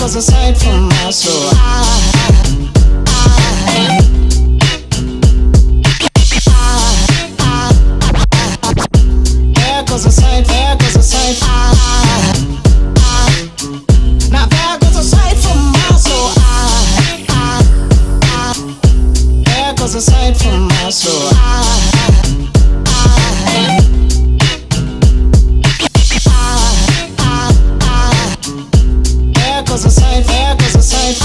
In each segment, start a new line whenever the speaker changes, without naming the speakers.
goes a sight from my soul. There goes a sight, there goes a sight. Now there goes a sight from my soul. There goes a sight from my soul. There goes a sight, there goes a sight.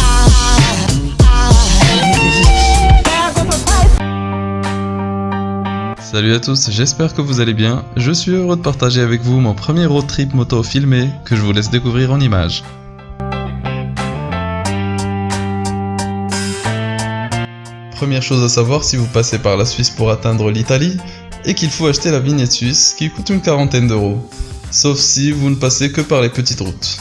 Salut à tous, j'espère que vous allez bien. Je suis heureux de partager avec vous mon premier road trip moto filmé que je vous laisse découvrir en images. Première chose à savoir si vous passez par la Suisse pour atteindre l'Italie, est qu'il faut acheter la vignette suisse qui coûte une quarantaine d'euros. Sauf si vous ne passez que par les petites routes.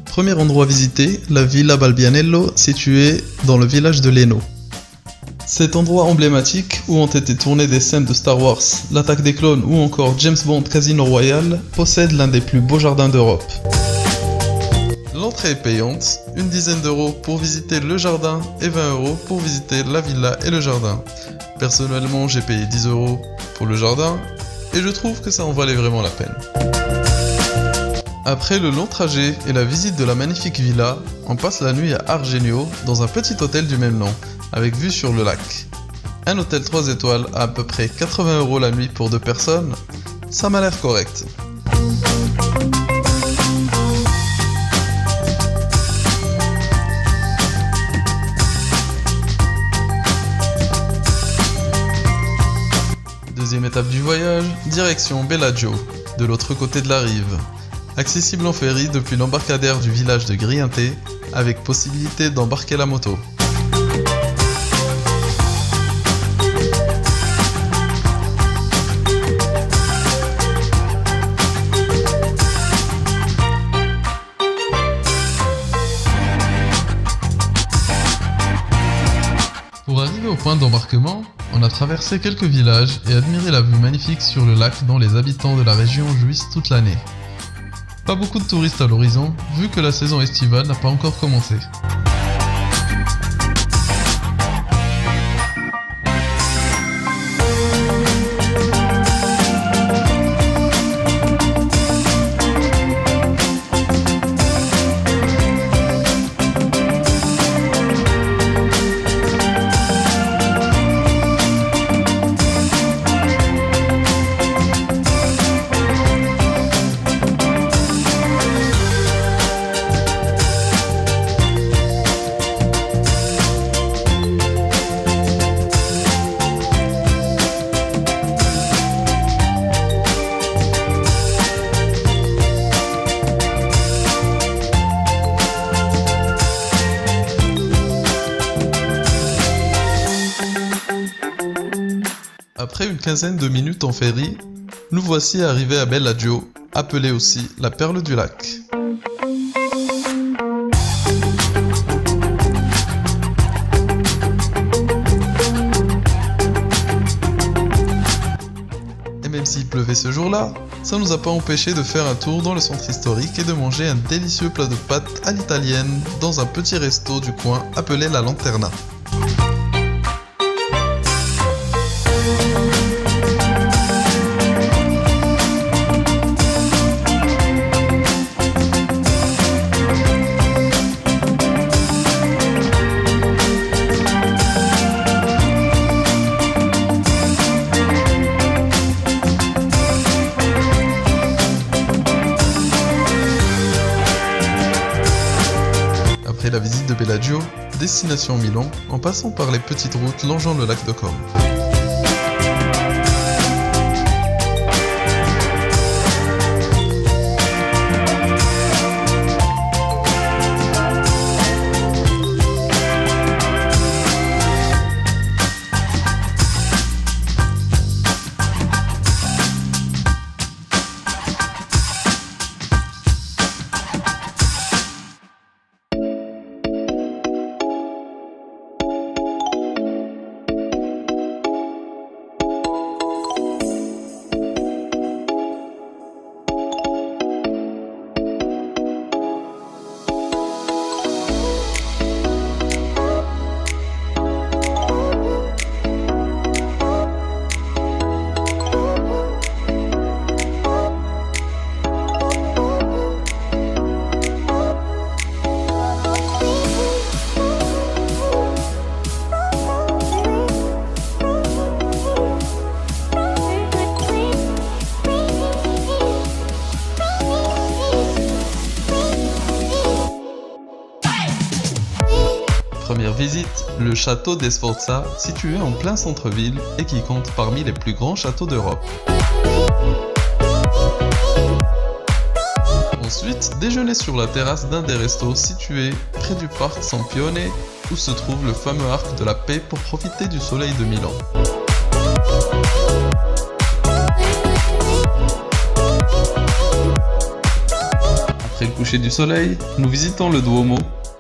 Premier endroit visité, la Villa Balbianello, située dans le village de Leno. Cet endroit emblématique où ont été tournées des scènes de Star Wars, L'attaque des clones ou encore James Bond Casino Royale, possède l'un des plus beaux jardins d'Europe. L'entrée est payante, une dizaine d'euros pour visiter le jardin et 20 euros pour visiter la villa et le jardin. Personnellement, j'ai payé 10 euros pour le jardin et je trouve que ça en valait vraiment la peine. Après le long trajet et la visite de la magnifique villa, on passe la nuit à Argenio dans un petit hôtel du même nom, avec vue sur le lac. Un hôtel 3 étoiles à peu près 80 euros la nuit pour 2 personnes, ça m'a l'air correct. Deuxième étape du voyage, direction Bellagio, de l'autre côté de la rive. Accessible en ferry depuis l'embarcadère du village de Griante, avec possibilité d'embarquer la moto. Pour arriver au point d'embarquement, on a traversé quelques villages et admiré la vue magnifique sur le lac dont les habitants de la région jouissent toute l'année. Pas beaucoup de touristes à l'horizon, vu que la saison estivale n'a pas encore commencé. Après une quinzaine de minutes en ferry, nous voici arrivés à Bellagio, appelée aussi la perle du lac. Et même s'il pleuvait ce jour-là, ça nous a pas empêché de faire un tour dans le centre historique et de manger un délicieux plat de pâtes à l'italienne dans un petit resto du coin appelé la Lanterna. Après la visite de Bellagio, destination Milan, en passant par les petites routes longeant le lac de Como. château des Sforza, situé en plein centre-ville et qui compte parmi les plus grands châteaux d'Europe. Ensuite, déjeuner sur la terrasse d'un des restos situés près du parc Sampione, où se trouve le fameux arc de la paix pour profiter du soleil de Milan. Après le coucher du soleil, nous visitons le Duomo,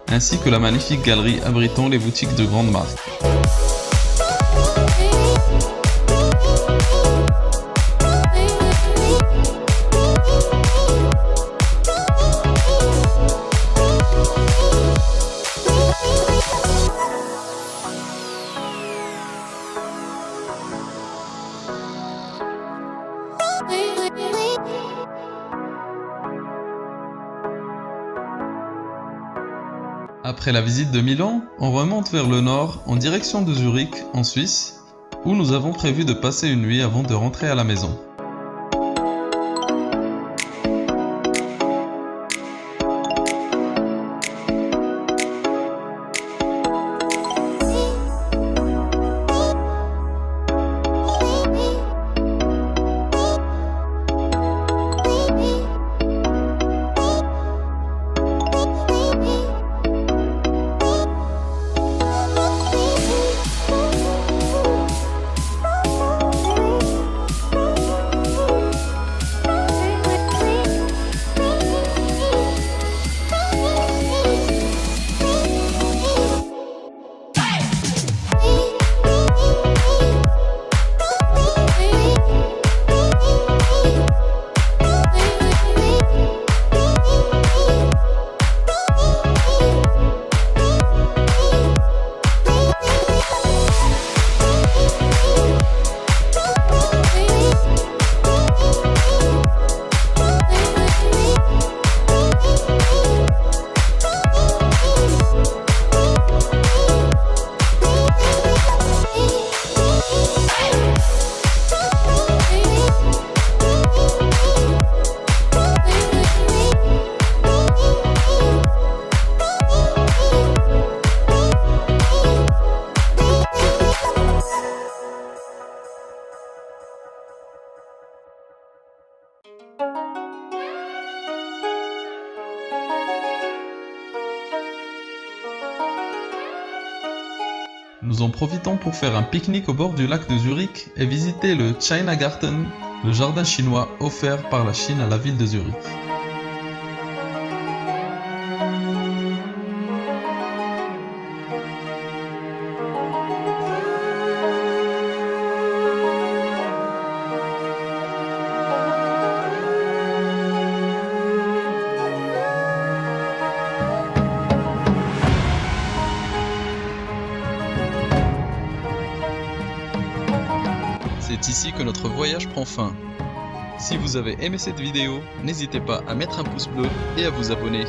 ainsi que la magnifique galerie abritant les boutiques de grandes marques. Après la visite de Milan, on remonte vers le nord en direction de Zurich, en Suisse, où nous avons prévu de passer une nuit avant de rentrer à la maison. Nous en profitons pour faire un pique-nique au bord du lac de Zurich et visiter le China Garten, le jardin chinois offert par la Chine à la ville de Zurich. C'est ici que notre voyage prend fin. Si vous avez aimé cette vidéo, n'hésitez pas à mettre un pouce bleu et à vous abonner.